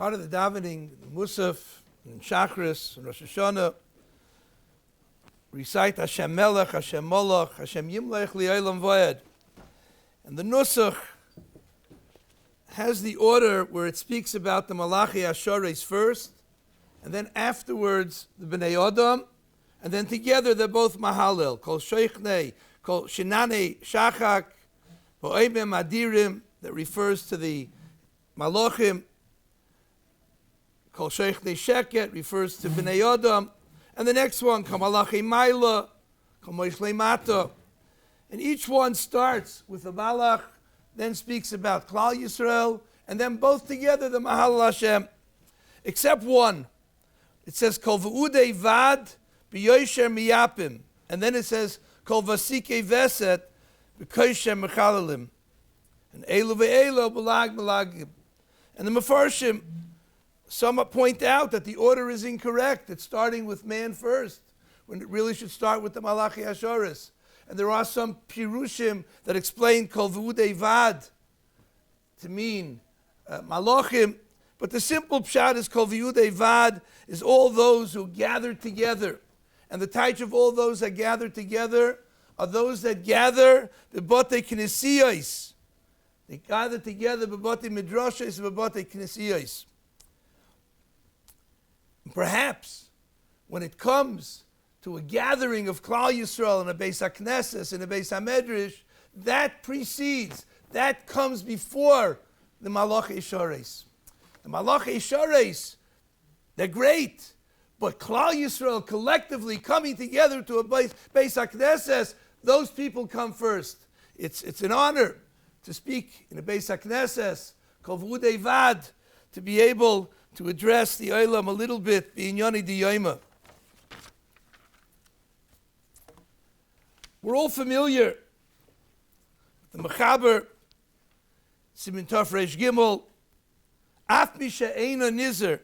Part of the davening, Musaf, and Shachris, and Rosh Hashanah, recite Hashem Melech, Hashem Molech, Hashem Yimlech Li'olam Vayed. And the Nusach has the order where it speaks about the Malachi Ashares first, and then afterwards the Bnei Adam, and then together they're both Mahalel. Kol Sheichne, Kol Shinane Shachak, Bo'ebem Adirim, that refers to the Malachim. Kol Sheichne Sheket refers to Bnei Adam. And the next one, Kol Malachi Maila, Kol Moishlei Mata. And each one starts with the Malach, then speaks about Klal Yisrael, and then both together the Mahal Hashem. Except one. It says, Kol V'udei Vad B'yosher Miyapim. And then it says, Kol Vasike Veset B'koysher Mechalalim. And Elu Ve'elu B'lag B'lagim. And the Mefarshim, some point out that the order is incorrect. It's starting with man first, when it really should start with the Malachi Asharis. And there are some Pirushim that explain Kol V'udei Vad to mean Malachim. But the simple pshat is Kol V'udei Vad is all those who gathered together. And the type of all those that gathered together are those that gather b'batei knesiyos. They gather together b'batei midrashos and b'batei knesiyos. Perhaps when it comes to a gathering of Klal Yisrael in a Bais HaKnesses, in a Bais HaMedrash, that precedes, that comes before the Malachi Ashares. The Malachi Ashares, they're great, but Klal Yisrael collectively coming together to a Bais HaKnesses, those people come first. It's an honor to speak in a Bais HaKnesses, Kol V'udei Vad, to be able to address the Olam a little bit, B'inyani D'Yoma. We're all familiar with the Mechaber, Simin Tov Reish Gimel, Af Misha Eina Nizer,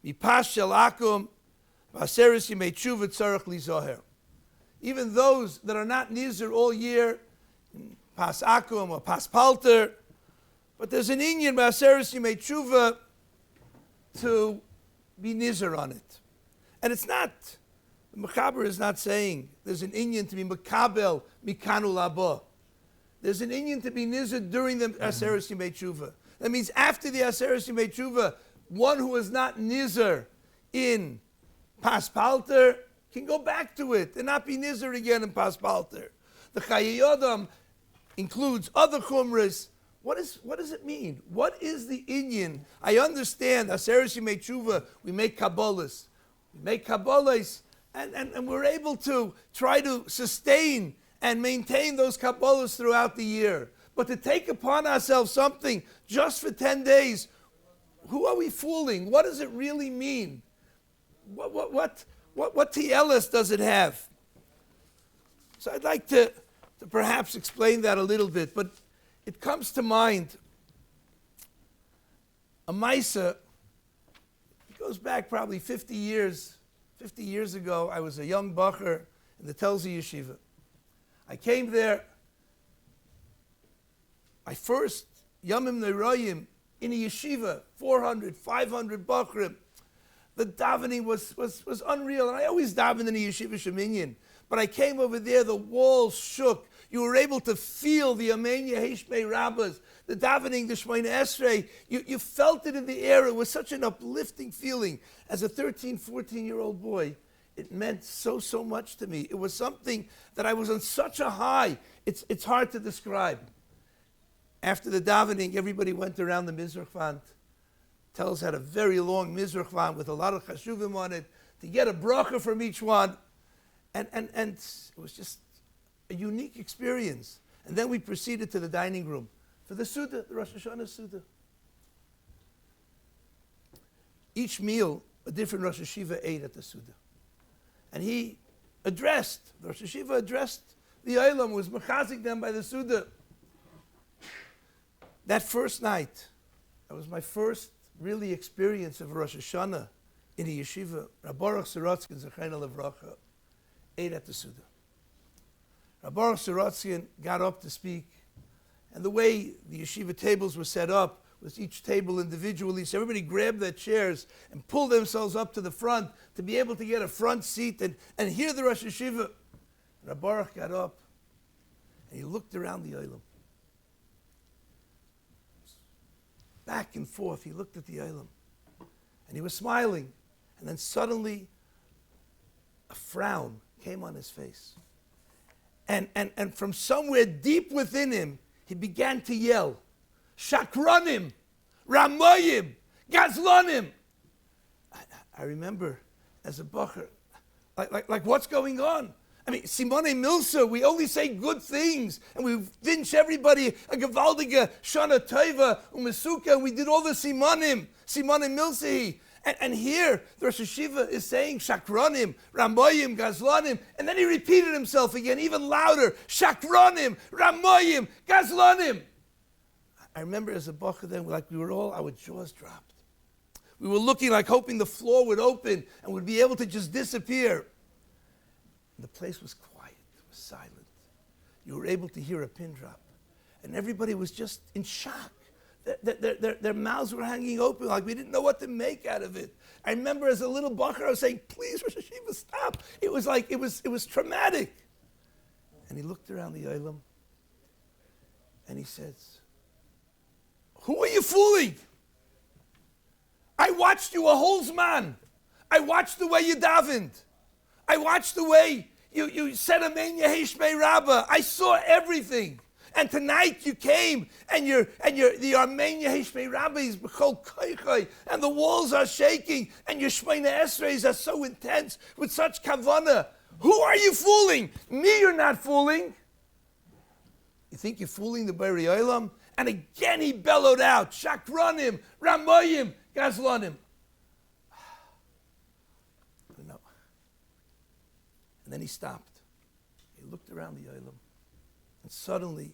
Mipas Shel Akum, V'aseres Yimei Teshuvah Tzarech Lizoher. Even those that are not Nizer all year, Pas Akum or Pas Palter, but there's an inyan V'aseres Yimei Teshuvah to be Nizer on it. And it's not, the Mechaber is not saying there's an inyan to be Mekabel Mikanu Laba. There's an inyan to be Nizer during the Aseres Yimei Teshuvah. That means after the Aseres Yimei Teshuvah, one who is not Nizer in Pas Palter can go back to it and not be Nizer again in Pas Palter. The Chayei Yodam includes other chumras. What does it mean? What is the inyan? I understand, Aseres Yimei Teshuvah, we make Kabbalahs. We make Kabbalahs, and we're able to try to sustain and maintain those Kabbalahs throughout the year. But to take upon ourselves something just for 10 days, who are we fooling? What does it really mean? What TLS does it have? So I'd like to perhaps explain that a little bit, but it comes to mind a Maisa. It goes back probably 50 years. 50 years ago, I was a young bacher in the Telzi Yeshiva. I came there. My first Yamim Neroyim in a yeshiva, 400, 500 bachrim. The davening was unreal. And I always davened in a yeshiva sheminyan. But I came over there, the walls shook. You were able to feel the Amenya Heshmei Rabbas, the davening, the Shemona Esrei. You felt it in the air. It was such an uplifting feeling. As a 13, 14-year-old boy, it meant so much to me. It was something that I was on such a high. It's hard to describe. After the davening, everybody went around the Mizrach Font. Tells had a very long Mizrach Font with a lot of chashuvim on it to get a bracha from each one. And it was just a unique experience. And then we proceeded to the dining room for the Suda, the Rosh Hashanah Suda. Each meal, a different Rosh Yeshiva ate at the Suda. And the Rosh Yeshiva addressed the Olam, was mechazik them by the Suda. That first night, that was my first really experience of Rosh Hashanah in a yeshiva. Rabbi Baruch Sorotzkin, Zechayna Levracha, ate at the Suda. Rabbi Baruch Sorotzkin got up to speak, and the way the yeshiva tables were set up was each table individually. So everybody grabbed their chairs and pulled themselves up to the front to be able to get a front seat and hear the Rosh Yeshiva. Rabbi Baruch got up and he looked around the Olam. Back and forth, he looked at the Olam. And he was smiling. And then suddenly, a frown came on his face. And from somewhere deep within him, he began to yell, Shakranim, Ramoyim, Gazlanim. I remember as a bacher, like what's going on? I mean, Simone Milsa, we only say good things, and we winch everybody a gewaltige Shana Tova, Umesuka, and we did all the Simone Milsa. And here, the Rosh Yeshiva is saying Shakranim, Ramoyim, Gazlanim, and then he repeated himself again, even louder, Shakranim, Ramoyim, Gazlanim. I remember as a bacher then, like we were all, our jaws dropped. We were looking like hoping the floor would open and would be able to just disappear. And the place was quiet, it was silent. You were able to hear a pin drop. And everybody was just in shock. Their mouths were hanging open, like we didn't know what to make out of it. I remember as a little bacher, I was saying, please, Rosh Yeshiva, stop. It was like, it was traumatic. And he looked around the Olam, and he says, who are you fooling? I watched you a whole zman. I watched the way you davened. I watched the way you said Amen Yeheshmei Rabbah. I saw everything. And tonight you came and the Amen Yeheshmei Rabbah is b'chol koichai, and the walls are shaking, and your Shmeina Esreis are so intense with such kavanah. Who are you fooling? Me you're not fooling. You think you're fooling the Mirrer Yeshiva? And again he bellowed out, Shakranim, Ramoyim, Gazlanim. No. And then he stopped. He looked around the Olam. And suddenly,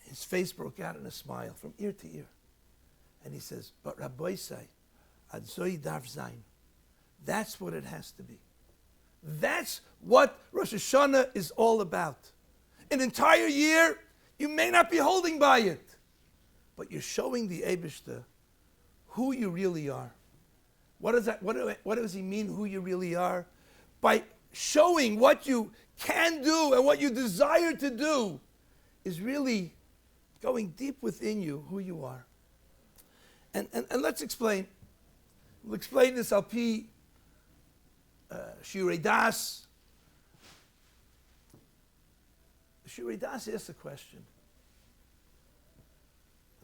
his face broke out in a smile from ear to ear. And he says, but Rabbi say, Adzoi Darv Zayin. That's what it has to be. That's what Rosh Hashanah is all about. An entire year, you may not be holding by it, but you're showing the Eibishter who you really are. What does he mean, who you really are? By showing what you can do and what you desire to do is really going deep within you who you are. And let's explain. We'll explain this al pi Shirei Das. Shirei Das asks a question.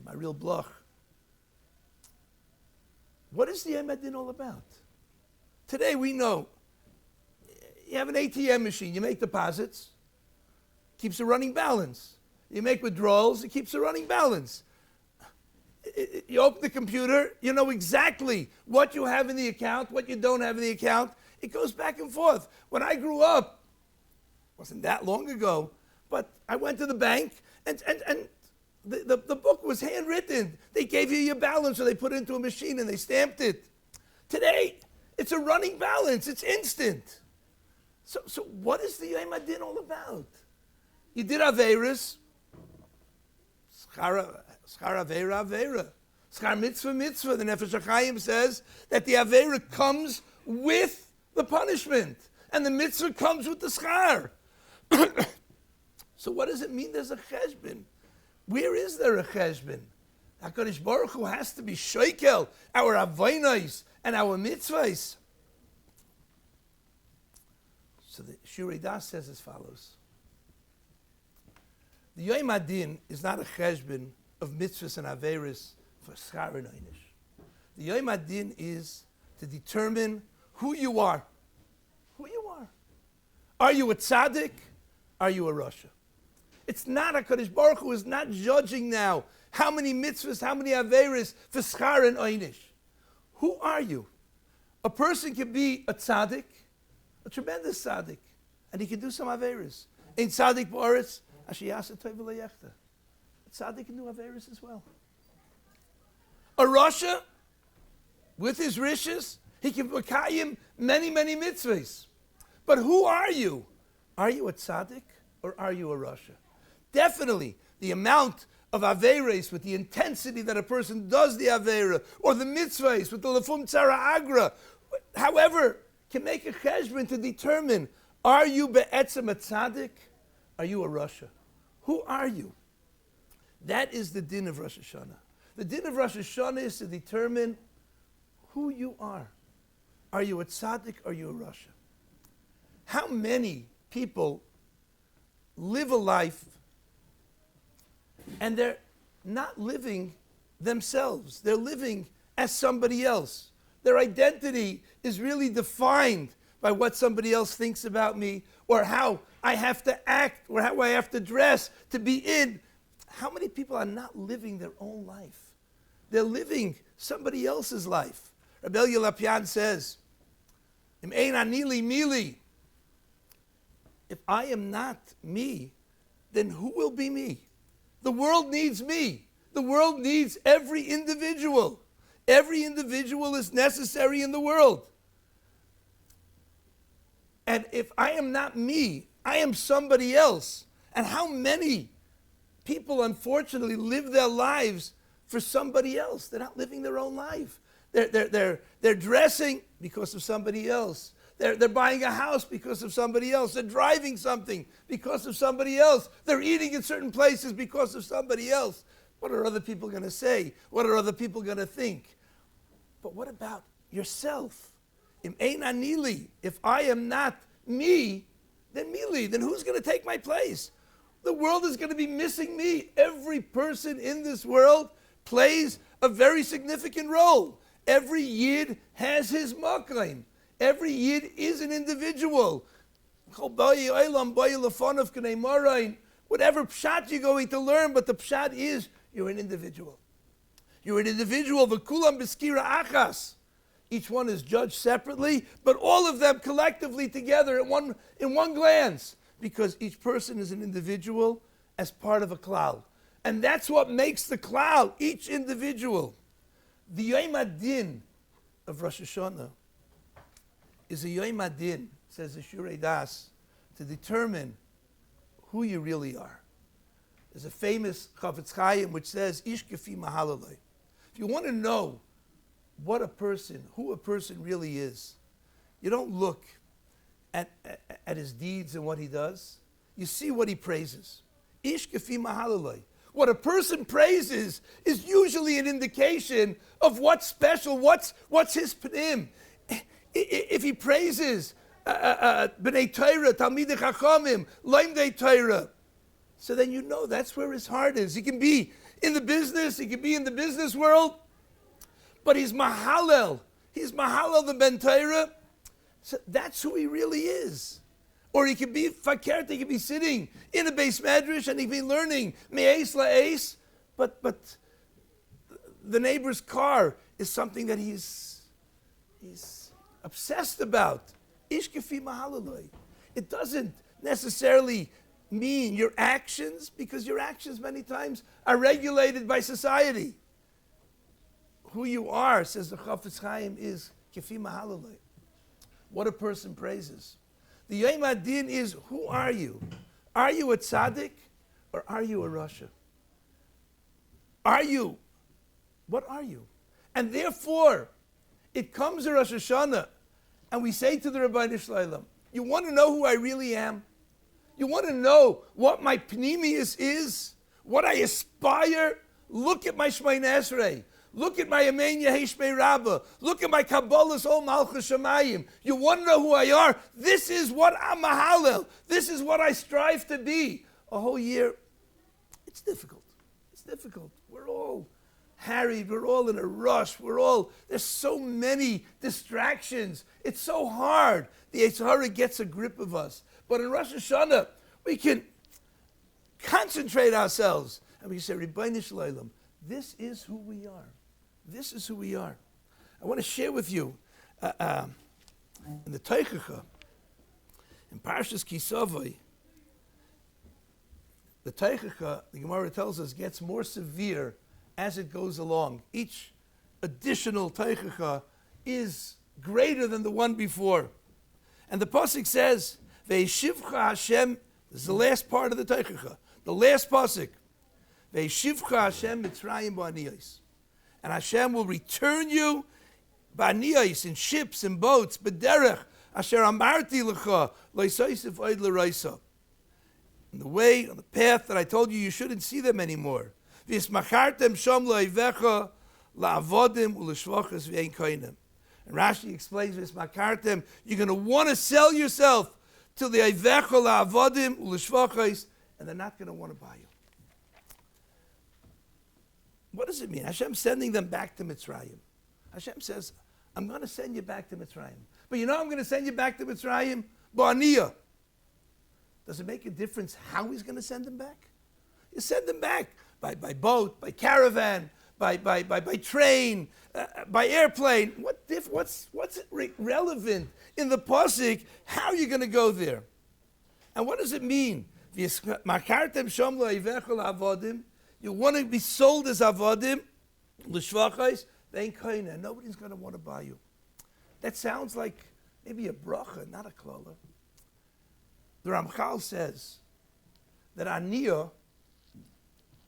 My real bloch. What is the Yom Adin all about? Today we know you have an ATM machine, you make deposits, keeps a running balance. You make withdrawals, it keeps a running balance. You open the computer, you know exactly what you have in the account, what you don't have in the account. It goes back and forth. When I grew up, it wasn't that long ago, but I went to the bank and the book was handwritten. They gave you your balance or they put it into a machine and they stamped it. Today, it's a running balance, it's instant. So what is the Yom Adin all about? You did Averis, Schar Aveira, Aveira. Schar Mitzvah, Mitzvah. The Nefesh Chaim says that the Aveira comes with the punishment, and the Mitzvah comes with the Schar. So what does it mean there's a cheshbon? Where is there a cheshbon? HaKadosh Baruch Hu has to be shoikel our avonos and our mitzvahs. So the Shirei Das says as follows. The Yom Adin is not a cheshbon of mitzvahs and averis for schar and einish. The Yom Adin is to determine who you are. Who you are. Are you a tzaddik? Are you a rasha? It's not, HaKadosh Baruch Hu is not judging now how many mitzvahs, how many averis for schar and einish. Who are you? A person can be a tzaddik, a tremendous tzaddik, and he can do some averis. In tzaddik ba'aretz, ashiyasa tov v'leyechta. A tzaddik can do averis as well. A rasha, with his rishis, he can mekayim many, many mitzvahs. But who are you? Are you a tzaddik or are you a rasha? Definitely, the amount of Averes, with the intensity that a person does the Avera, or the mitzvahs, with the Lefum Tzara Agra, however, can make a cheshbon to determine, are you be'etzem a tzaddik? Are you a Rasha? Who are you? That is the din of Rosh Hashanah. The din of Rosh Hashanah is to determine who you are. Are you a tzaddik or are you a Rasha? How many people live a life and they're not living themselves? They're living as somebody else. Their identity is really defined by what somebody else thinks about me, or how I have to act, or how I have to dress to be in. How many people are not living their own life? They're living somebody else's life. Rabbi Eliyahu Newman says, Im ein anili mili. If I am not me, then who will be me? The world needs me. The world needs every individual. Every individual is necessary in the world. And if I am not me, I am somebody else. And how many people, unfortunately, live their lives for somebody else? They're not living their own life. They're dressing because of somebody else. They're buying a house because of somebody else. They're driving something because of somebody else. They're eating in certain places because of somebody else. What are other people going to say? What are other people going to think? But what about yourself? Im ein anili. If I am not me, then mili. Then who's going to take my place? The world is going to be missing me. Every person in this world plays a very significant role. Every yid has his makom. Every yid is an individual. Whatever pshat you're going to learn, but the pshat is you're an individual. You're an individual. V'kulam b'skira achas. Each one is judged separately, but all of them collectively together in one glance, because each person is an individual as part of a klal. And that's what makes the klal, each individual. The Yom Adin of Rosh Hashanah is a Yom Adin, says the Shurei Das, to determine who you really are. There's a famous Chaim which says, Ish kefi mahalaloi. If you want to know who a person really is, you don't look at his deeds and what he does. You see what he praises. Ish kefi mahalaloi. What a person praises is usually an indication of what's special, what's his pnim. If he praises b'nei Torah, talmidei chachamim, laimdei Torah, so then you know that's where his heart is. He can be in the business world, but he's mahalel the ben Torah. So that's who he really is. Or he could be fakert, he could be sitting in a Bais Medrash and he could be learning me'es la'es, but the neighbor's car is something that he's obsessed about. Ish kefi mahalaloi. It doesn't necessarily mean your actions, because your actions many times are regulated by society. Who you are, says the Chafetz Chaim, is kefi mahalaloi. What a person praises. The Yom Adin is, who are you? Are you a tzaddik or are you a rasha? What are you? And therefore, it comes to Rosh Hashanah, and we say to the Rabbi Nishlaylam, you want to know who I really am? You want to know what my pnimius is? What I aspire? Look at my Shemay Esrei. Look at my Amen Yeheshmei Rabbah. Look at my Kabbalah's Ol Malchus Shamayim. You want to know who I are? This is what I'm mahalel. This is what I strive to be. A whole year, it's difficult. It's difficult. We're all harried. We're all in a rush. There's so many distractions. It's so hard. The Yetzer Hara gets a grip of us. But in Rosh Hashanah, we can concentrate ourselves. And we say, Ribbono Shel Olam, this is who we are. This is who we are. I want to share with you in the Teichacha, in Parshas Kisavai, the Teichacha, the Gemara tells us, gets more severe as it goes along. Each additional Teichacha is greater than the one before. And the Pasuk says, Ve'yeshivcha Hashem, this is the last part of the Teichacha, the last Pasuk, Ve'yishivcha Hashem Mitzrayim ba'aniyos. And Hashem will return you ba'aniyos, in ships and boats, b'derech asher amarti lecha lo'isosif oid l'roisa. On the way, on the path that I told you shouldn't see them anymore. V'yismachartem shom lo'ivecha la'avodim u'l'shvachas v'ein koinem. And Rashi explains this, Makartem, you're going to want to sell yourself to the Ivecha la'avodim u'l'shvachos, and they're not going to want to buy you. What does it mean? Hashem's sending them back to Mitzrayim. Hashem says, I'm going to send you back to Mitzrayim. But you know I'm going to send you back to Mitzrayim? Ba'aniyah. Does it make a difference how he's going to send them back? You send them back by boat, by caravan, by train, by airplane. What's relevant in the pasuk? How are you going to go there? And what does it mean? You want to be sold as avodim, l'shvachos, nobody's going to want to buy you. That sounds like maybe a bracha, not a kollel. The Ramchal says that aniyah,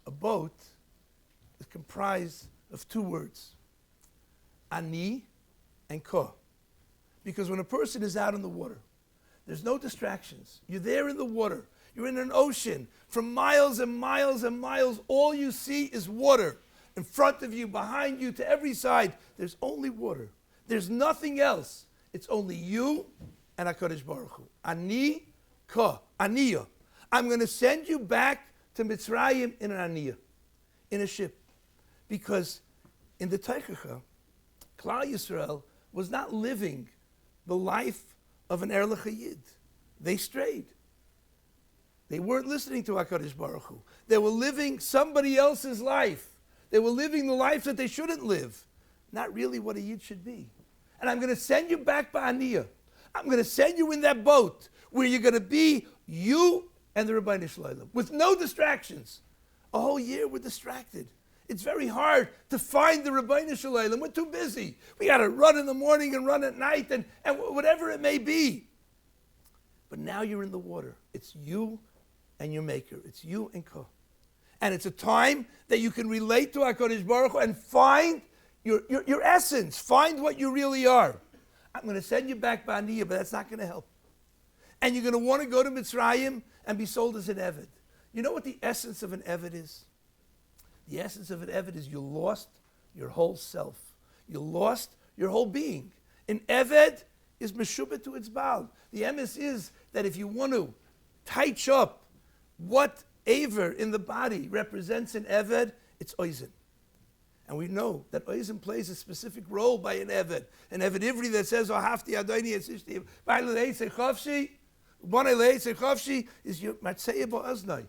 a boat, is comprised of two words, ani and ka. Because when a person is out in the water, there's no distractions. You're there in the water. You're in an ocean. For miles and miles and miles, all you see is water. In front of you, behind you, to every side, there's only water. There's nothing else. It's only you and HaKadosh Baruch Hu. Ani ka, aniyah. I'm going to send you back to Mitzrayim in an aniyah, in a ship. Because in the Teichacha, Klal Yisrael was not living the life of an Erlich Yid. They strayed. They weren't listening to HaKadosh Baruch Hu. They were living somebody else's life. They were living the life that they shouldn't live. Not really what a Yid should be. And I'm going to send you back ba'aniyah. I'm going to send you in that boat where you're going to be you and the Rabbi Shalom with no distractions. A whole year we're distracted. It's very hard to find the Rabbi Shalom. We're too busy. We got to run in the morning and run at night and whatever it may be. But now you're in the water. It's you and your Maker. It's you and Ka. And it's a time that you can relate to HaKadosh Baruch Hu and find your essence. Find what you really are. I'm going to send you back ba'aniyah, but that's not going to help. And you're going to want to go to Mitzrayim and be sold as an Eved. You know what the essence of an Eved is? The essence of an Eved is you lost your whole self. You lost your whole being. An Eved is meshubah to its baal. The emes is that if you want to touch up what aver in the body represents an Eved, it's oizen. And we know that oizen plays a specific role by an Eved. An Eved Ivri that says, Ahafti Adoni Etzishti, Ba'ilei Sechofshi, Bonei Sechofshi, is your Matzei Bo'aznai.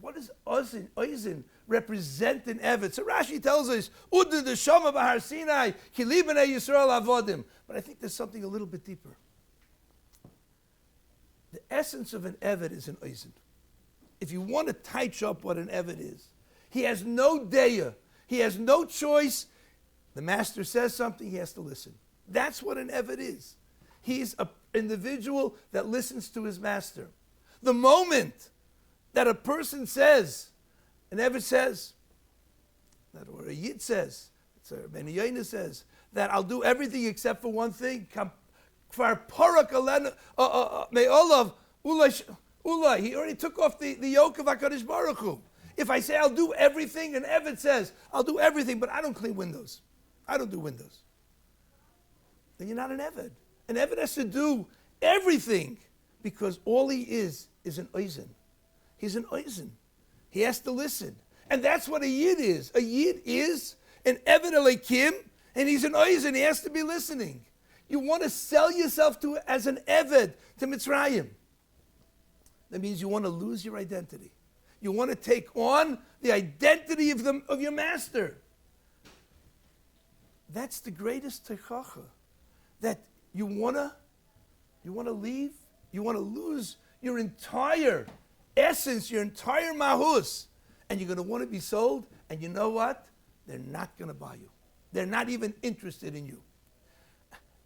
What does oizen represent in Eved? So Rashi tells us, Udu the Shama Bahar Sinai, Ki Libene Yisrael Avodim. But I think there's something a little bit deeper. The essence of an Eved is an oizen. If you want to touch up what an Eved is, he has no deya. He has no choice. The master says something, he has to listen. That's what an Eved is. He's an individual that listens to his master. The moment that a person says, an Eved says, or a Yid says, or Rabbi Eliyahu says, that I'll do everything except for one thing, he already took off the yoke of HaKadosh Baruch Hu. If I say I'll do everything, and Eved says, I'll do everything, but I don't clean windows. I don't do windows. Then you're not an Eved. An Eved has to do everything because all he is an oizen. He's an oizen. He has to listen. And that's what a Yid is. A Yid is an Eved Elokim, and he's an oizen. He has to be listening. You want to sell yourself as an Eved to Mitzrayim. That means you want to lose your identity. You want to take on the identity of your master. That's the greatest teichacha. That you want to leave, you want to lose your entire essence, your entire mahus, and you're going to want to be sold, and you know what? They're not going to buy you. They're not even interested in you.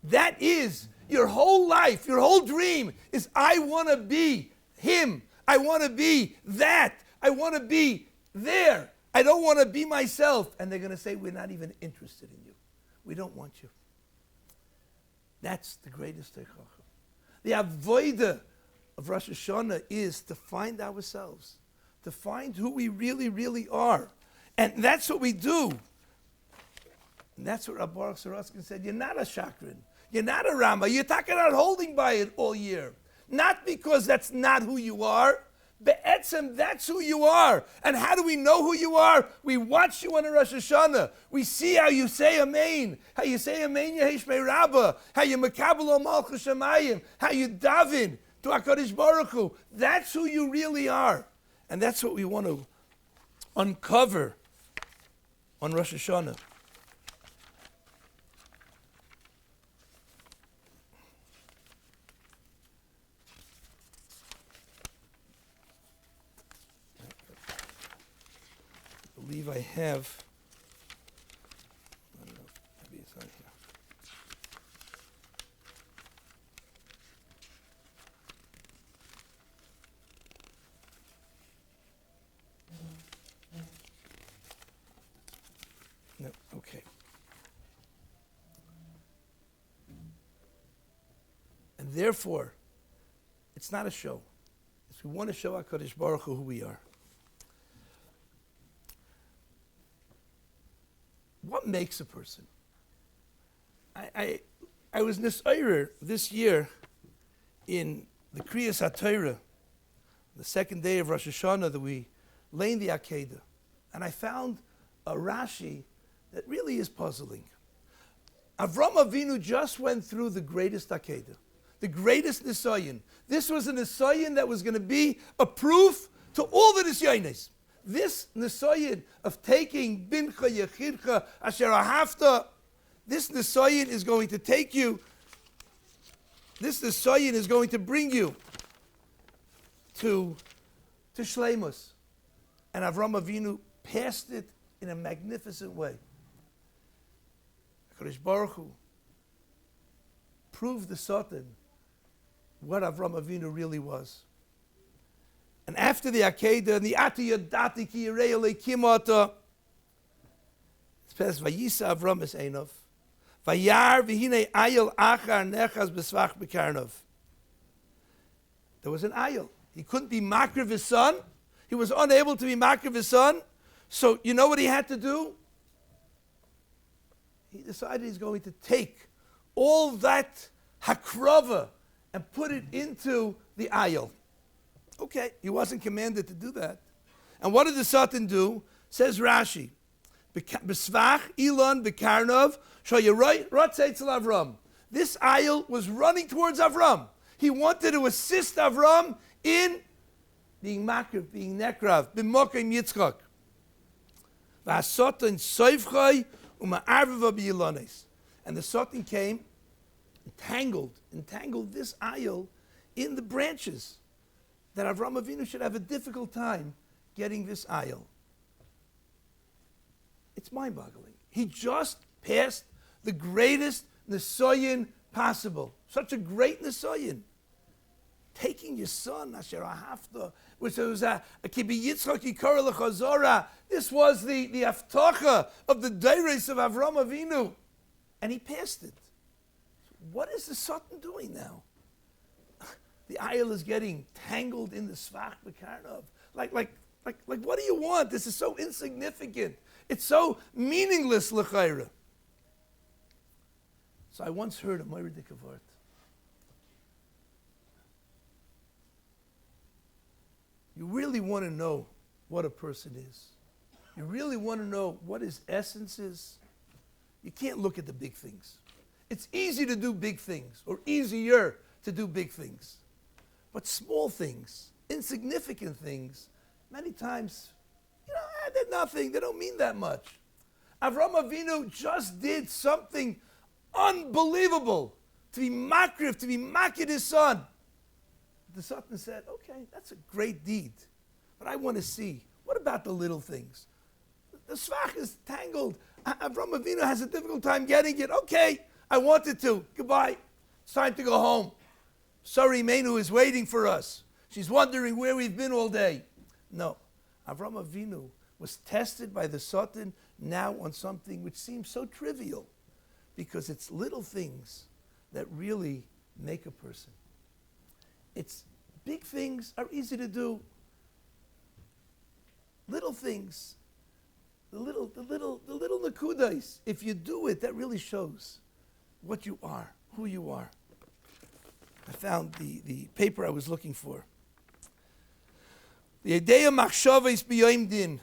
That is your whole life, your whole dream is I want to be him. I want to be that. I want to be there. I don't want to be myself. And they're going to say, we're not even interested in you. We don't want you. That's the greatest teichachim. The avodah of Rosh Hashanah is to find ourselves, to find who we really, really are. And that's what we do. And that's what Rabbi Baruch Soroskin said. You're not a shakran. You're not a Rama. You're talking about holding by it all year. Not because that's not who you are. Be'etzem, that's who you are. And how do we know who you are? We watch you on a Rosh Hashanah. We see how you say Amen. How you say Amen Yehesh Rabbah. How you Mekabel O Malchus Shemayim. How you daven to HaKadosh Baruch Hu. That's who you really are. And that's what we want to uncover on Rosh Hashanah. I believe I have. I don't know. Maybe it's not here. No. Okay. And therefore, it's not a show. It's we want to show HaKadosh Baruch Hu who we are. What makes a person? I was nisayrer this year in the Kriyas HaTorah, the second day of Rosh Hashanah that we lay in the Akedah, and I found a Rashi that really is puzzling. Avram Avinu just went through the greatest Akedah, the greatest Nisayin. This was a Nisayin that was going to be a proof to all the Nisayinis. This Nisayin of taking Bincha Yechidcha Asher Ahavta, this Nisayin is going to take you, this Nisayin is going to bring you to Shleimus. And Avram Avinu passed it in a magnificent way. HaKadosh Baruch Hu proved the Satan what Avram Avinu really was. And after the Akedah, and the Ati Yadati Ki Yirei Elokim Ata, it says, Vayisa Avram es Einov, Vayar v'hinei ayel achar nechaz b'svach b'karnov. There was an ayel. He couldn't be makriv his son. He was unable to be makriv his son. So you know what he had to do? He decided he's going to take all that hakrava and put it into the ayel. Okay, he wasn't commanded to do that. And what did the Satan do? Says Rashi, B'svach Elon B'karnov Shoyeroi Rotzeitzel Avram. This ayel was running towards Avram. He wanted to assist Avram in being makriv, being nekrav, b'mokim Yitzchak. V'asatan soivchai u'ma'arviva b'yilones. And the Satan came, entangled this ayel in the branches, that Avram Avinu should have a difficult time getting this ayel. It's mind-boggling. He just passed the greatest Nisayin possible. Such a great Nisayin. Taking your son, Asher Ahavta, which was a Kibi Yitzchak Yikara L'chazora. This was the Haftacha of the Deiros of Avram Avinu. And he passed it. What is the Satan doing now? The ayel is getting tangled in the svach b'karnov. Like, what do you want? This is so insignificant. It's so meaningless, l'chayra. So I once heard a Mirrer Yeshiva. You really want to know what a person is. You really want to know what his essence is. You can't look at the big things. It's easy to do big things, or easier to do big things. But small things, insignificant things, many times, they're nothing. They don't mean that much. Avram Avinu just did something unbelievable to be makriv, to be makid his son. The Satan said, okay, that's a great deed. But I want to see, what about the little things? The svach is tangled. Avram Avinu has a difficult time getting it. Okay, I wanted to. Goodbye. It's time to go home. Sorry, Menu is waiting for us. She's wondering where we've been all day. No. Avram Avinu was tested by the Satan now on something which seems so trivial, because it's little things that really make a person. It's big things are easy to do. Little things, the little nakudas, if you do it, that really shows what you are, who you are. I found the paper I was looking for. The idea machshavos b'yom din,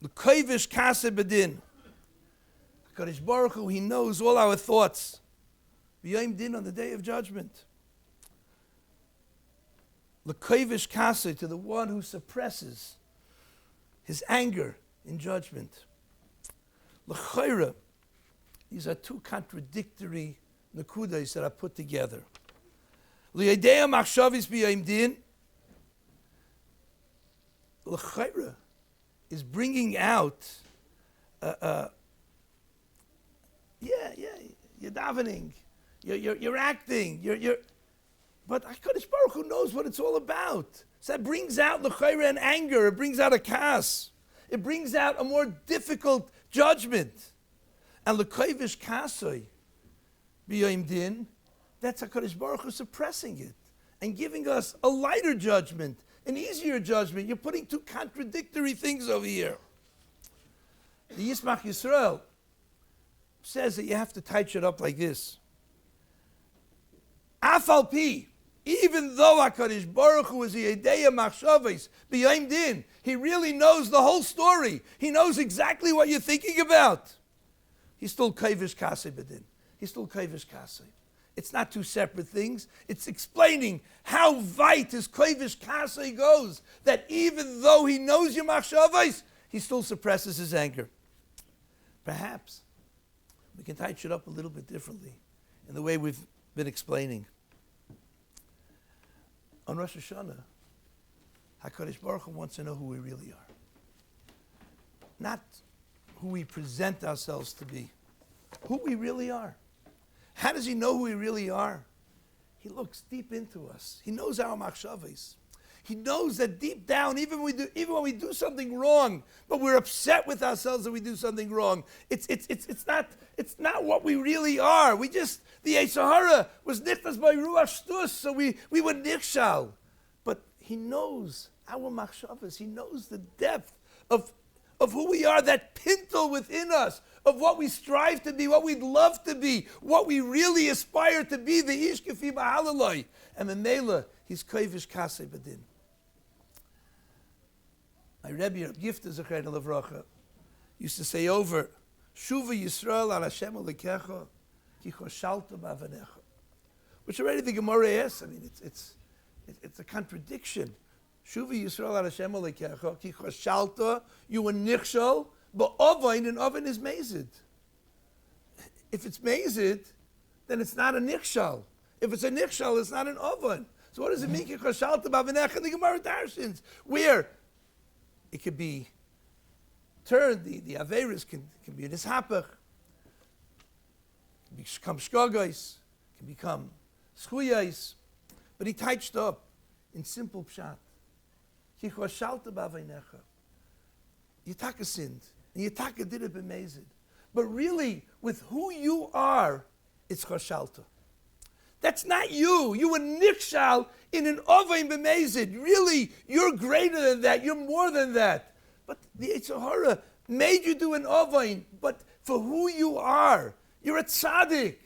the kovish kase bedin. HaKadosh Baruch Hu, He knows all our thoughts. B'yom din, on the day of judgment. The kovish kase, to the one who suppresses his anger in judgment. L'chayra, these are two contradictory nakudas that are put together. L'yedei machshavos b'yom din, l'chayra is bringing out, you're davening, you're acting, but HaKadosh Baruch Hu knows what it's all about. So that brings out l'chayra and anger. It brings out a kas. It brings out a more difficult judgment. And l'kovish kasoi b'yom din, that's HaKadosh Baruch Hu suppressing it and giving us a lighter judgment, an easier judgment. You're putting two contradictory things over here. The Yismach Yisrael says that you have to touch it up like this. Afal pi, even though HaKadosh Baruch Hu is the Yedei Machshavos b'yom din, He really knows the whole story. He knows exactly what you're thinking about. He's still kovish kasei bedin. He's still kovish kasei. It's not two separate things. It's explaining how weit his kovish kasei goes, that even though He knows your machshavos, He still suppresses his anger. Perhaps we can touch it up a little bit differently in the way we've been explaining. On Rosh Hashanah, HaKadosh Baruch Hu wants to know who we really are. Not who we present ourselves to be. Who we really are. How does He know who we really are? He looks deep into us. He knows our machshavos. He knows that deep down, even when we do something wrong, but we're upset with ourselves that we do something wrong. It's not what we really are. The Yetzer Hara was nichtas by ruach shtus, so we were nichshal. But He knows our machshavos. He knows the depth of who we are, that pintle within us, of what we strive to be, what we'd love to be, what we really aspire to be, the ish kefi b'halaloi. And Memela, He's kovish kasei bedin. My Rabbi, Gifta Zechrein Lavracha, used to say over, Shuva Yisrael al Hashem Elokecha, ki choshalta b'avanecha. Which already the Gemara is, it's a contradiction. Shuva Yisrael al Hashem Elokecha, ki choshalta, you were nichshal, but ovain, and ovain is mazid. If it's mazid, then it's not a nichshal. If it's a nichshal, it's not an ovain. So what does it mean, ki choshalta b'avanecha? The Gemara darshins, where it could be turned, the Averis can be an Ishapach, can become Shkogos, can become Schuyos, but he touched up in simple pshat. Ki choshalta b'aveinecha. Yitaka sinned, and Yitaka did it b'mezid. But really, with who you are, it's choshalta. That's not you. You were nichshal in an ovein b'mezid. Really, you're greater than that. You're more than that. But the Yetzer Hara made you do an ovein. But for who you are, you're a tzaddik.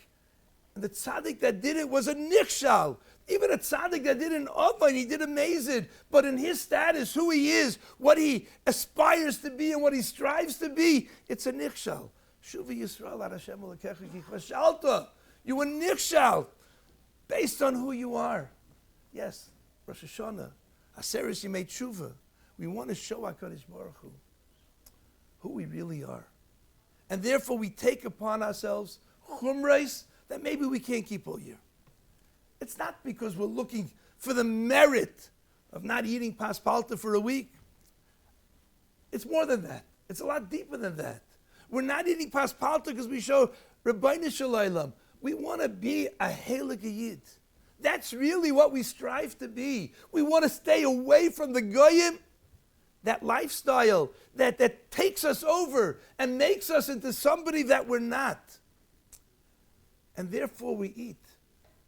And the tzaddik that did it was a nichshal. Even a tzaddik that did an ovein, he did a mezid. But in his status, who he is, what he aspires to be, and what he strives to be, it's a nichshal. Shuva Yisrael ad Hashem Elokecha ki choshalta. You were nichshal. Based on who you are. Yes, Rosh Hashanah, Aseres Yemei Teshuvah. We want to show HaKadosh Baruch Hu who we really are. And therefore we take upon ourselves chumrais that maybe we can't keep all year. It's not because we're looking for the merit of not eating paspalta for a week. It's more than that. It's a lot deeper than that. We're not eating paspalta because we show Rabbi Shalom. We want to be a Heilige Yid. That's really what we strive to be. We want to stay away from the Goyim that lifestyle that takes us over and makes us into somebody that we're not. And therefore we eat.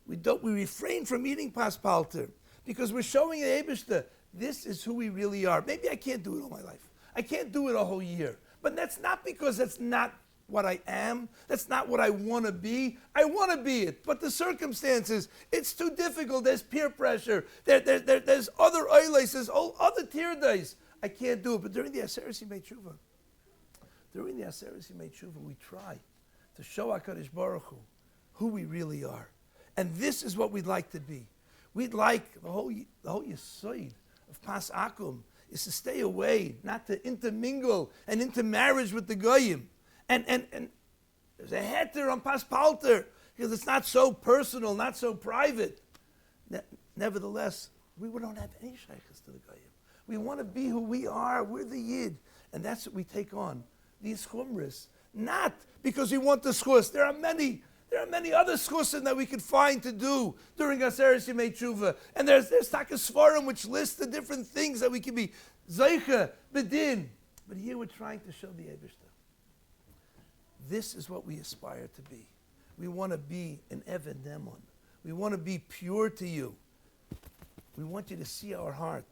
We refrain from eating paspalter because we're showing the Eibishter, this is who we really are. Maybe I can't do it all my life. I can't do it a whole year. But that's not because that's not what I am. That's not what I want to be. I want to be it. But the circumstances, it's too difficult. There's peer pressure. There's other oiles. There's other tear days. I can't do it. But during the Aseres Yemei Teshuvah, we try to show HaKadosh Baruch Hu who we really are. And this is what we'd like to be. We'd like the whole Yesod of Pas Akum is to stay away, not to intermingle and intermarriage with the Goyim. And there's a heter on Pas Palter because it's not so personal, not so private. Nevertheless, we don't have any shaykhs to the Goyim. We want to be who we are. We're the Yid. And that's what we take on. These chumras. Not because we want the schus. There are many other schusim that we could find to do during Aseres Yemei Teshuvah. And there's Takas Svarim which lists the different things that we can be Zeicha, Bedin. But here we're trying to show the Eibishter. This is what we aspire to be. We want to be an Eved Nemon. We want to be pure to you. We want you to see our heart.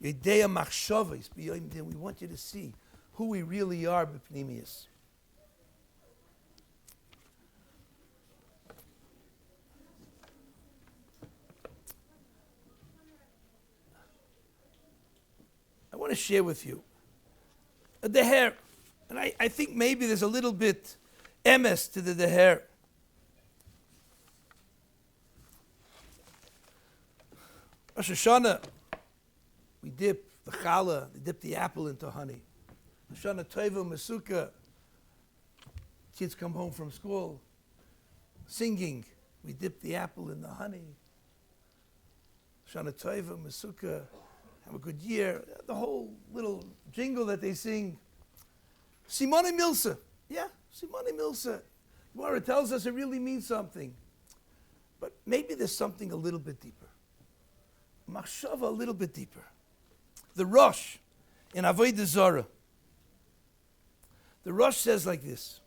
We want you to see who we really are, B'pnimius. I want to share with you a deher, and I think maybe there's a little bit emes to the deher. Rosh Hashanah, we dip the challah, they dip the apple into honey. Rosh Hashanah Tova Mesuka, kids come home from school, singing, we dip the apple in the honey. Rosh Hashanah Tova Mesuka, have a good year. The whole little jingle that they sing. Simone Milsa. Yeah, Simone Milsa. Gemara tells us it really means something. But maybe there's something a little bit deeper. Machshava a little bit deeper. The Rosh in Avodah Zarah. The Rosh says like this.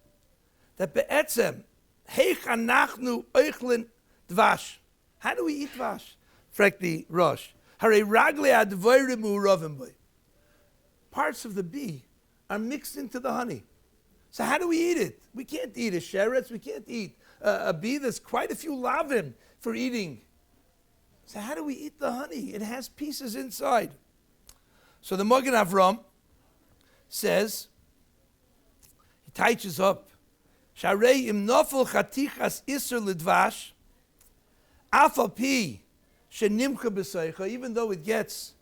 That be'etzem, heich anachnu oichlin dvash. How do we eat dvash? Fragt the Rosh. Parts of the bee are mixed into the honey. So how do we eat it? We can't eat a sheretz. We can't eat a bee. There's quite a few lavim for eating. So how do we eat the honey? It has pieces inside. So the Magen Avram says, he teaches up, Sharei im nofel chatichas iser lidvash, afal pi, even though it gets,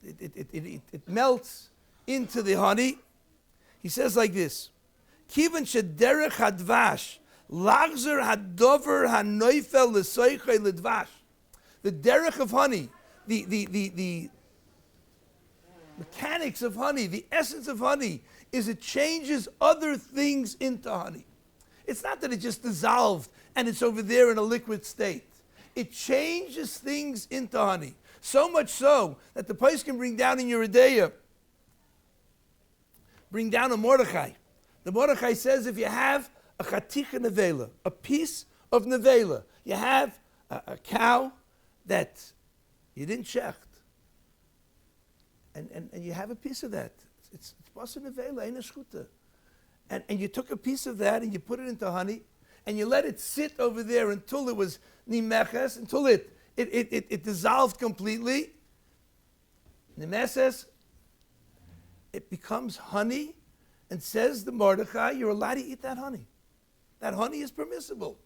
it melts into the honey, he says like this: Kivan shederech hadvash, lachzer hadover hanoifel lesoichei ledvash. The derech of honey, the mechanics of honey, the essence of honey, is it changes other things into honey. It's not that it just dissolved and it's over there in a liquid state. It changes things into honey. So much so that the place can bring down in Yeridea, bring down a Mordechai. The Mordechai says if you have a chaticha nevela, a piece of nevela, you have a cow that you didn't shecht, and you have a piece of that. It's basa nevela, ain't a shchuta. And you took a piece of that and you put it into honey, and you let it sit over there until it was nimeches, until it dissolved completely. Nimeses, it becomes honey, and says the Mordechai, you're allowed to eat that honey. That honey is permissible.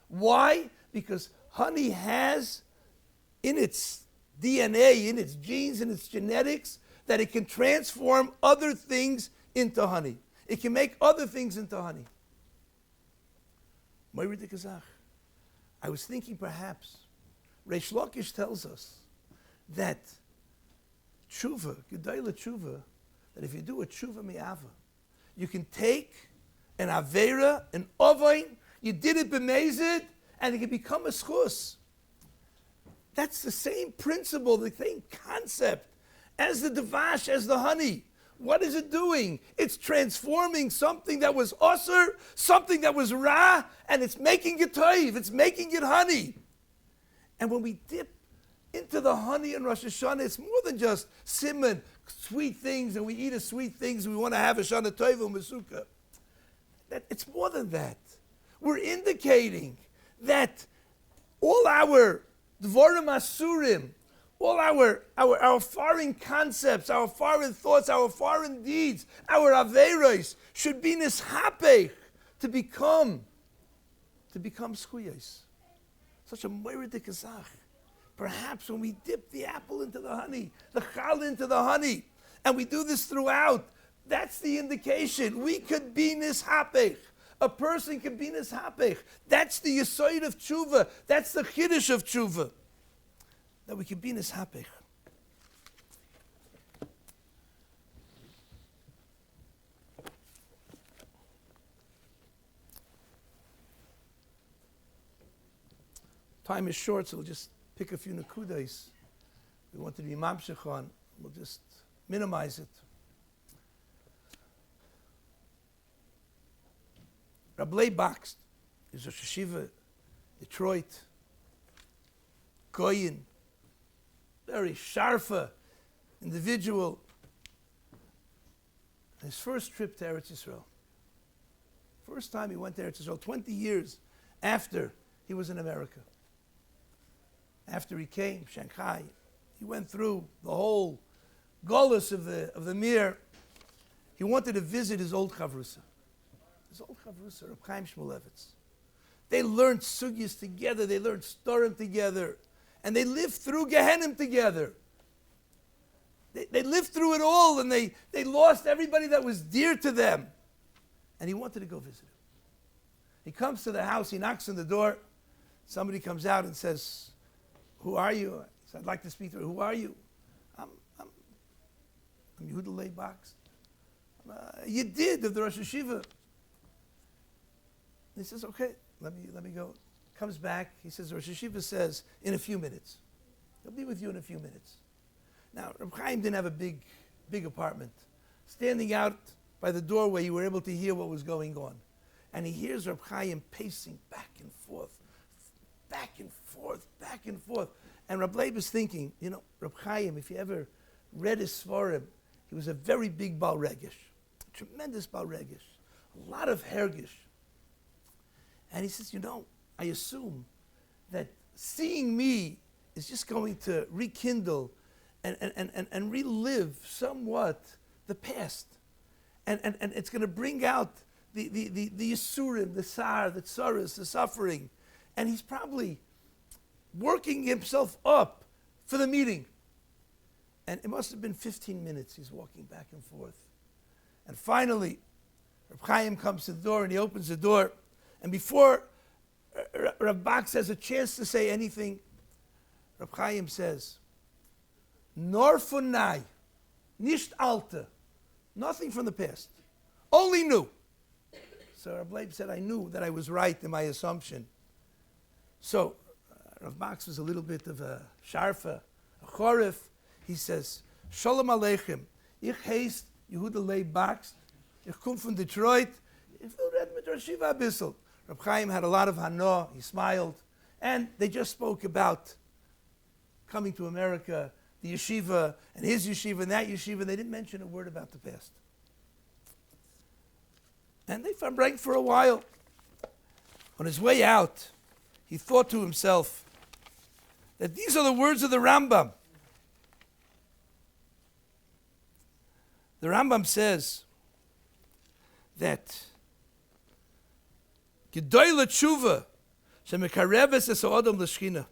Why? Because honey has in its DNA, in its genes, in its genetics, that it can transform other things into honey. It can make other things into honey. I was thinking perhaps, Reish Lakish tells us that Teshuvah, Gedayla Teshuvah, that if you do a Teshuvah mi'ava, you can take an Aveira, an Ovain, you did it b'mezid, and it can become a schus. That's the same principle, the same concept as the devash, as the honey. What is it doing? It's transforming something that was osir, something that was ra, and it's making it toiv, it's making it honey. And when we dip into the honey in Rosh Hashanah, it's more than just simon, sweet things, and we eat a sweet things, and we want to have a Shana Tova Mesukah. It's more than that. We're indicating that all our Dvorim Asurim, all our foreign concepts, our foreign thoughts, our foreign deeds, our Averos should be nishapech to become skuyos. Such a moiridik azach. Perhaps when we dip the apple into the honey, the chal into the honey, and we do this throughout, that's the indication. We could be nishapech. A person can be nishapech. That's the yisoid of Teshuvah. That's the chiddush of Teshuvah. That we can be nishapech. Time is short, so we'll just pick a few nekudas. We want to be mamshech on. We'll just minimize it. Rabbi Bakst is a yeshiva, Detroit, Goyin, very sharfa individual. His first trip to Eretz Yisrael. First time he went to Eretz Yisrael, 20 years after he was in America. After he came, Shanghai, he went through the whole golus of the Mir. He wanted to visit his old chavrusa. His old chavrusa, Reb Chaim Shmulevitz. They learned sugyas together, they learned storim together, and they lived through Gehenim together. They lived through it all, and they lost everybody that was dear to them. And he wanted to go visit him. He comes to the house, he knocks on the door. Somebody comes out and says, "Who are you?" He said, "I'd like to speak to her." "Who are you?" I'm Yehuda Leib Box. Yedid of the Rosh Yeshiva. He says, "Okay, let me go." Comes back. He says, Rosh Yeshiva says, "In a few minutes. He'll be with you in a few minutes." Now, Reb Chaim didn't have a big apartment. Standing out by the doorway, you were able to hear what was going on. And he hears Reb Chaim pacing back and forth, back and forth, back and forth. And Reb Leib is thinking, Reb Chaim, if you ever read his Svarim, he was a very big Baal Regish, tremendous Baal Regish, a lot of Hergish. And he says, I assume that seeing me is just going to rekindle and relive somewhat the past. And it's going to bring out the Yisurim, the Sar, the Tsaras, the suffering. And he's probably working himself up for the meeting. And it must have been 15 minutes he's walking back and forth. And finally, Reb Chaim comes to the door and he opens the door. And before Rav Box has a chance to say anything, Reb Chaim says, "Nor funai, nicht alte," nothing from the past, only new. So Rav Leib said, "I knew that I was right in my assumption." So Rav Box was a little bit of a sharfa, a chorif. He says, "Shalom Aleichem, ich heiss Yehuda Leib Box, ich komme from Detroit, ich will reden mit Medrash a bissel." Reb Chaim had a lot of hana, he smiled, and they just spoke about coming to America, the yeshiva, and his yeshiva, and that yeshiva. They didn't mention a word about the past. And they drank for a while. On his way out, he thought to himself that these are the words of the Rambam. The Rambam says that Gedoyle Teshuvah shemekareves es ha'adam l'shchina.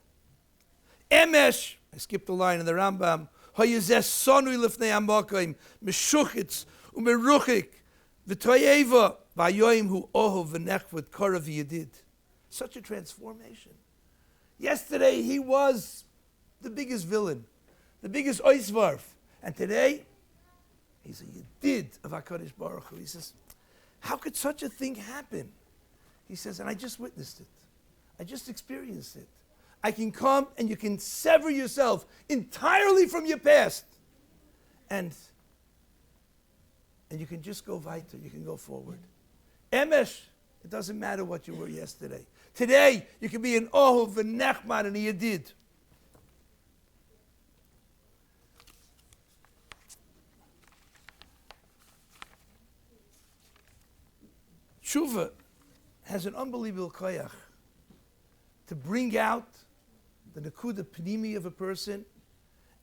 Emesh, I skipped the line in the Rambam, ha'yezeh sonui lifnei ha'makom, meshuchitz u'meruchik, v'toyeva v'ayoyim hu ohov v'nechvot korav v'yedid. Such a transformation. Yesterday he was the biggest villain, the biggest oisvarf, and today he's a yedid of HaKadosh Baruch Hu. He says, how could such a thing happen? He says, and I just witnessed it. I just experienced it. I can come and you can sever yourself entirely from your past And you can just go weiter, you can go forward. Emesh, it doesn't matter what you were yesterday. Today, you can be an Ohuv, and Nechman, and a Yedid. Teshuvah has an unbelievable koyach to bring out the nekuda pnimi of a person,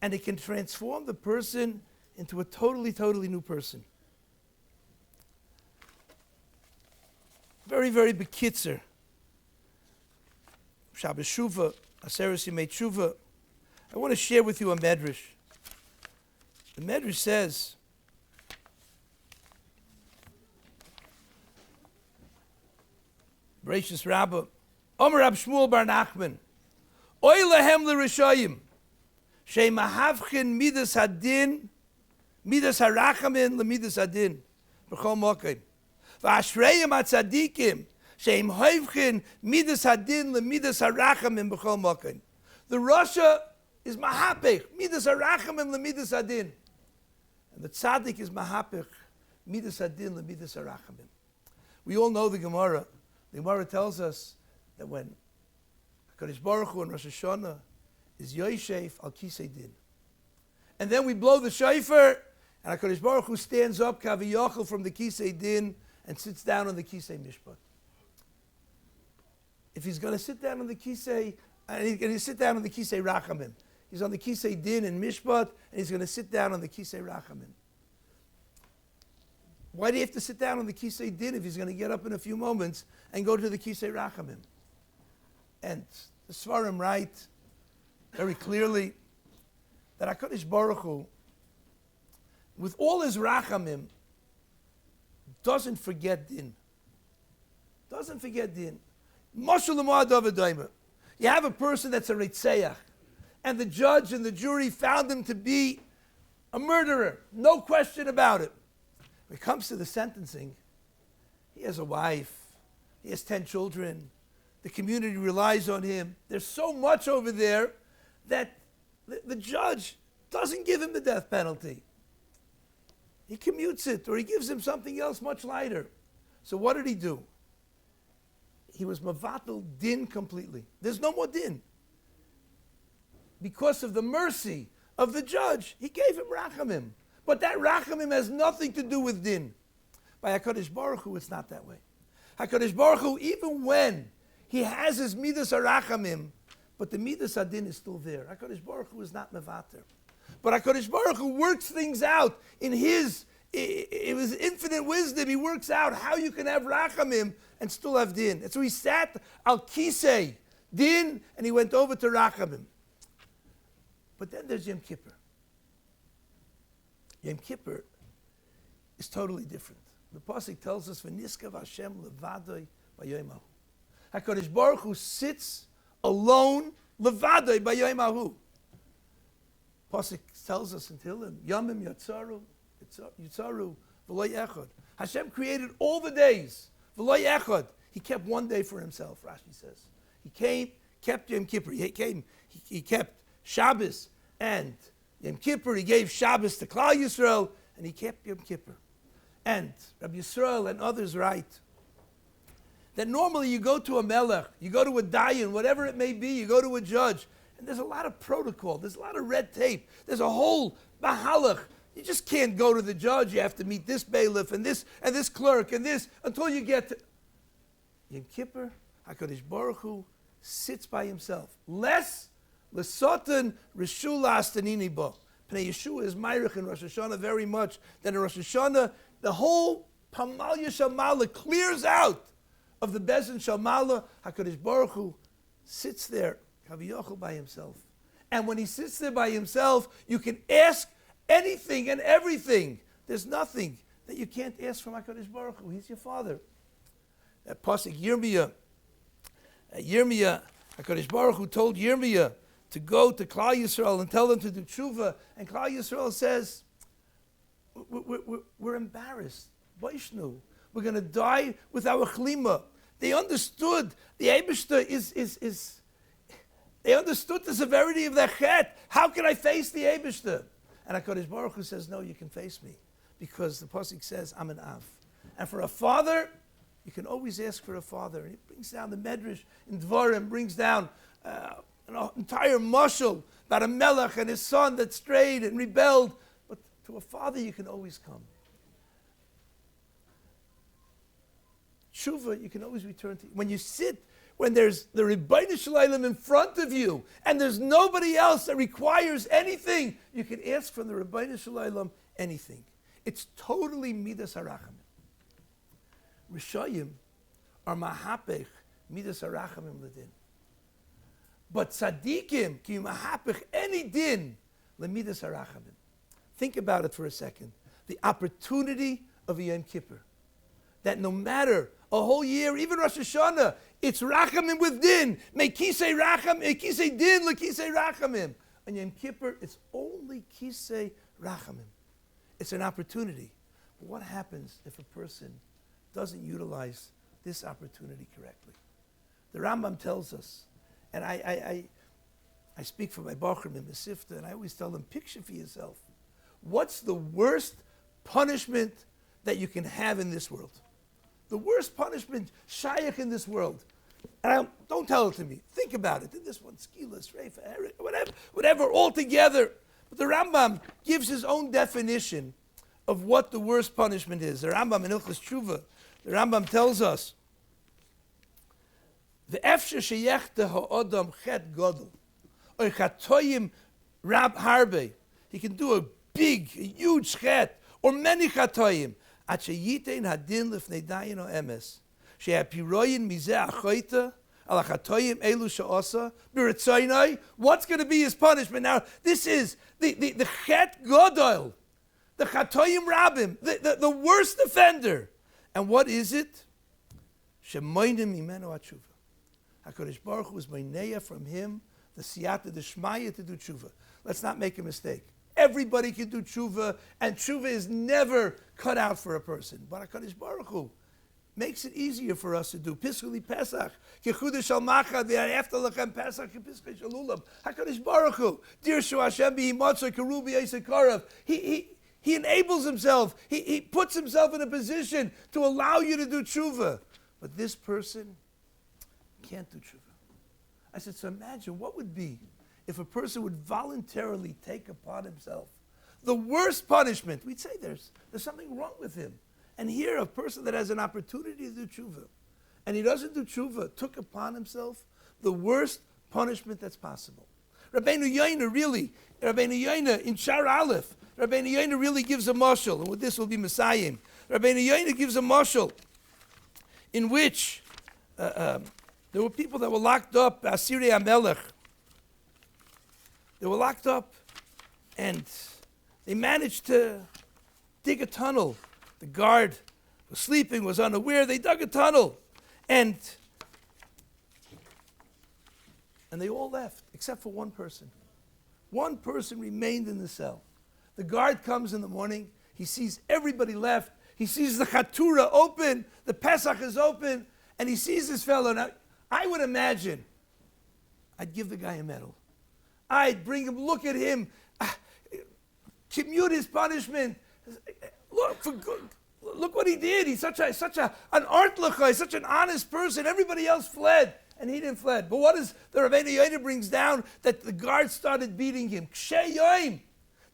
and it can transform the person into a totally, totally new person. Very, very bekitzer. Shabbos Shuvah, Aseres Yemei Teshuvah. I want to share with you a Medrash. The Medrash says, Gracious Rabbi, Omer Rab Shmuel Bar Nachman, Oy lehem l'rishayim, shei mahavchin midas hadin, midas harachamin lemidas hadin, b'chol mokim. V'ashreyim atzadikim, sheim hoivchin midas hadin lemidas harachamin b'chol mokim. The Rasha is mahapech, midas harachamin lemidas hadin. And the tzaddik is mahapech, midas hadin lemidas harachamin. We all know the Gemara. The Gemara tells us that when HaKadosh Baruch Hu and Rosh Hashanah is Yoshef al Kisei Din. And then we blow the shofar, and HaKadosh Baruch Hu stands up, Kaviyachal, from the Kisei Din, and sits down on the Kisei Mishpat. If he's going to sit down on the Kisei, and he's going to sit down on the Kisei Rachamim. He's on the Kisei Din in Mishpat, and he's going to sit down on the Kisei Rachamim. Why do you have to sit down on the Kisei Din if he's going to get up in a few moments and go to the Kisei Rachamim? And the Svarim write very clearly that HaKadosh Baruch Hu, with all his Rachamim, doesn't forget Din. Doesn't forget Din. Mashal l'mo'ad avadayma. You have a person that's a Ritzeach, and the judge and the jury found him to be a murderer. No question about it. When it comes to the sentencing, he has a wife, he has 10 children, the community relies on him. There's so much over there that the judge doesn't give him the death penalty. He commutes it, or he gives him something else much lighter. So what did he do? He was mavatal din completely. There's no more din. Because of the mercy of the judge, he gave him rachamim. But that rachamim has nothing to do with din. By HaKadosh Baruch Hu, it's not that way. HaKadosh Baruch Hu, even when he has his midas harachamim, but the midas hadin is still there. HaKadosh Baruch Hu is not mevater. But HaKadosh Baruch Hu works things out in his infinite wisdom. He works out how you can have rachamim and still have din. And so he sat al kisei, din, and he went over to rachamim. But then there's Yom Kippur. Yom Kippur is totally different. The pasuk tells us, "V'niskav Hashem levadoi b'yom hahu." HaKadosh Baruch Hu sits alone levadoi b'yom hahu. Pasuk tells us in Tehillim, "Yamim yatzaru v'lo echad." Hashem created all the days v'lo echad. He kept one day for himself. Rashi says he kept Yom Kippur. He kept Shabbos and Yom Kippur. He gave Shabbos to Klal Yisrael, and he kept Yom Kippur. And Rabbi Yisrael and others write that normally you go to a melech, you go to a dayan, whatever it may be, you go to a judge, and there's a lot of protocol, there's a lot of red tape, there's a whole mahalach. You just can't go to the judge. You have to meet this bailiff and this clerk and this until you get to Yom Kippur. HaKadosh Baruch Hu sits by himself. Less L'sotan Rishula Astanini Bo. Pnei Yeshua is Meirich in Rosh Hashanah very much. Then in Rosh Hashanah, the whole Pamalya Shalmala clears out of the Bezin Shalmala. HaKadosh Baruch Hu sits there, Kaviyachal, by himself. And when he sits there by himself, you can ask anything and everything. There's nothing that you can't ask from HaKadosh Baruch Hu. He's your father. That pasuk Yirmiyah, HaKadosh Baruch Hu told Yirmiyah to go to Klal Yisrael and tell them to do Teshuvah, and Klal Yisrael says, we're embarrassed. Vaishnu, we're going to die with our chlima. They understood the Eibishter is they understood the severity of their chet. How can I face the Eibishter? And HaKadosh Baruch Hu says, no, you can face me. Because the Pasuk says, I'm an Av. And for a father, you can always ask for a father. And he brings down the Medrash in Dvarim, brings down an entire mashal about a melech and his son that strayed and rebelled. But to a father, you can always come. Teshuvah, you can always return to. When you sit, when there's the Rabbi Shalom in front of you, and there's nobody else that requires anything, you can ask from the Rabbi Shalom anything. It's totally midas harachamim. Rishayim are mahapech midas harachamim ledin. But tzaddikim ki mahapech any din lemidas harachamim. Think about it for a second. The opportunity of Yom Kippur. That no matter a whole year, even Rosh Hashanah, it's rachamim with din. Mekisei racham, mekisei din, lekisei rachamim. On Yom Kippur, it's only kisei rachamim. It's an opportunity. But what happens if a person doesn't utilize this opportunity correctly? The Rambam tells us, and I speak for my Bachrim in the Sifta, and I always tell them, picture for yourself, what's the worst punishment that you can have in this world? The worst punishment shayach in this world. And don't tell it to me. Think about it. In this one, skila, sreifa, whatever, all together. But the Rambam gives his own definition of what the worst punishment is. The Rambam in Hilchos Teshuvah, the Rambam tells us, the efshe sheyechte ha'odam chet godel, or chatoyim rab harbe. He can do a huge chet, or many chatoyim. At sheyitein hadin lifnei dayin o emes. Shehapiroyin mizeh achoyta, ala chatoyim elu she'osa, b'ritzaynai. What's going to be his punishment? Now, this is the chet godel, the chatoyim rabim, the worst offender. And what is it? Shemoinim imenu atshuva. HaKadosh Baruch Hu is meineya from him, the siyata d'shmaya to do tshuva. Let's not make a mistake. Everybody can do tshuva, and tshuva is never cut out for a person. But HaKadosh Baruch Hu makes it easier for us to do. Piskuli Pesach, kechudesh al machad, ve'after lechem Pesach, kepiskei shalulam. HaKadosh Baruch Hu, dir shu Hashem b'himatzah, kerubi eisakarav. He enables himself. He puts himself in a position to allow you to do tshuva. But this person can't do tshuva. I said, so imagine what would be if a person would voluntarily take upon himself the worst punishment. We'd say there's something wrong with him. And here, a person that has an opportunity to do tshuva, and he doesn't do tshuva, took upon himself the worst punishment that's possible. Rabbeinu Yonah in Shar Aleph, Rabbeinu Yonah really gives a mashal, and with this will be Messiah. Rabbeinu Yonah gives a mashal in which there were people that were locked up, Asiri HaMelech. They were locked up, and they managed to dig a tunnel. The guard was sleeping, was unaware. They dug a tunnel, and they all left, except for one person. One person remained in the cell. The guard comes in the morning. He sees everybody left. He sees the Chatura open. The Pesach is open. And he sees this fellow. Now, I would imagine I'd give the guy a medal. I'd bring him, look at him, commute his punishment. Look what he did. He's such an art lechai, such an honest person. Everybody else fled, and he didn't fled. But what is the Rabbeinu Yonah brings down? That the guards started beating him. Kshei yoim.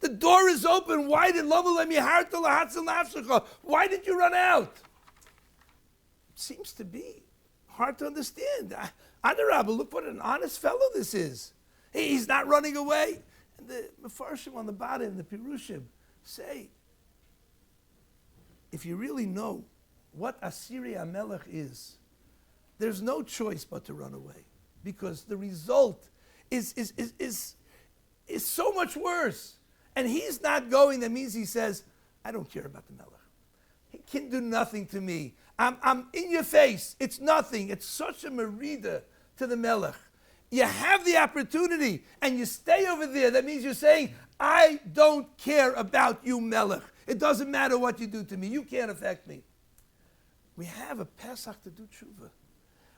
The door is open. Why did Why did you run out? It seems to be hard to understand. Adarabah, look what an honest fellow this is. He's not running away. And the Mefarshim on the bottom, the Pirushim, say, if you really know what Asiri HaMelech is, there's no choice but to run away, because the result is so much worse. And he's not going. That means he says, I don't care about the Melech. He can do nothing to me. I'm in your face. It's nothing. It's such a merida to the Melech. You have the opportunity and you stay over there. That means you're saying, I don't care about you, Melech. It doesn't matter what you do to me. You can't affect me. We have a Pesach to do tshuva.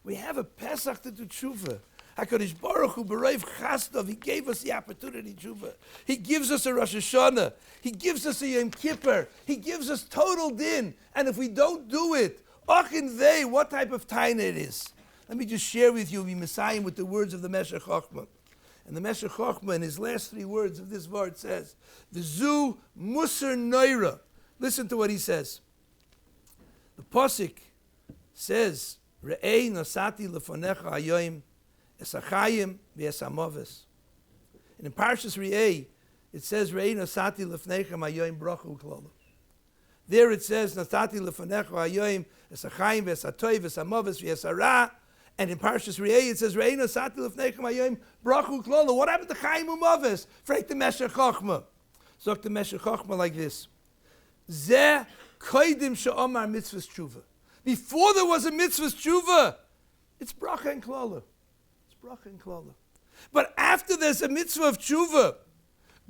We have a Pesach to do tshuva. HaKadosh Baruch Hu B'Reiv Chasdov, He gave us the opportunity, Teshuvah. He gives us a Rosh Hashanah. He gives us a Yom Kippur. He gives us total din. And if we don't do it, Achin Vei, what type of taina it is? Let me just share with you, Messiah, with the words of the Meshech Chochmah. And the Meshech Chochmah, in his last 3 words of this word, says, V'zu Musar Neira. Listen to what he says. The Pasuk says, Re'ei nasati lefonecha hayoim es hachayim v'es hamoves. And in Parshas Re'ei, it says, Re'ei nasati lefnechem hayoim bracha u'klala. There it says, Nasati lefonecha hayoim es hachayim v'es hatoy v'es hamoves v'es hara. And in Parshas Re'ei, it says, Re'ei nasati lefnechem hayoim bracha u'klala. What happened to Chaim u'moves? Freit the Meshech Chochmah. So the Meshech Chochmah like this. Zeh koidim she'omar mitzvahs Teshuvah. Before there was a mitzvahs Teshuvah, it's bracha and klala. It's bracha and klala. But after there's a mitzvah of Teshuvah,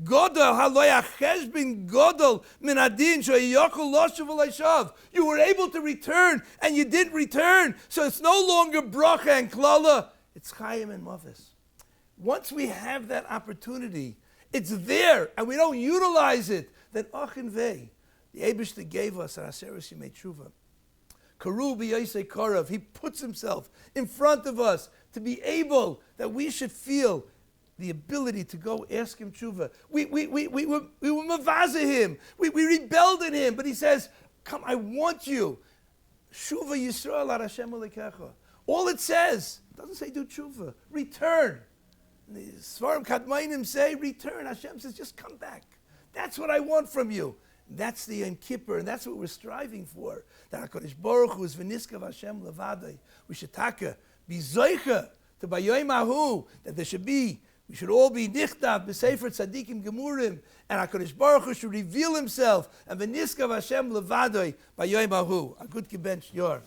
Godel haloy achesh bin Godel min adin she'yachol loshav v'leishav. You were able to return, and you did return. So it's no longer bracha and klala. It's Chaim and Moves. Once we have that opportunity, it's there, and we don't utilize it, then Achin Vei, the Eibishter gave us an Aseres Yemei Teshuvah. Karu b'yosei korav. He puts himself in front of us to be able that we should feel the ability to go ask him Teshuvah. We were mavaza him. We rebelled in him, but he says, "Come, I want you." Shuva Yisrael ad Hashem Elokecha. All it says, it doesn't say do Teshuvah. Return. The Svarim Kadmainim say, return. Hashem says, just come back. That's what I want from you. That's the Yom Kippur, and that's what we're striving for. That HaKadosh Baruch Hu is v'niskav Hashem levadai. We should taka, be zoicha, to bayoim ahu, that there should be, we should all be nichtav, b'sefer tzadikim gemurim, and HaKadosh Baruch Hu should reveal himself, and v'niskav Hashem levadai, bayoim ahu. A good kibench yor.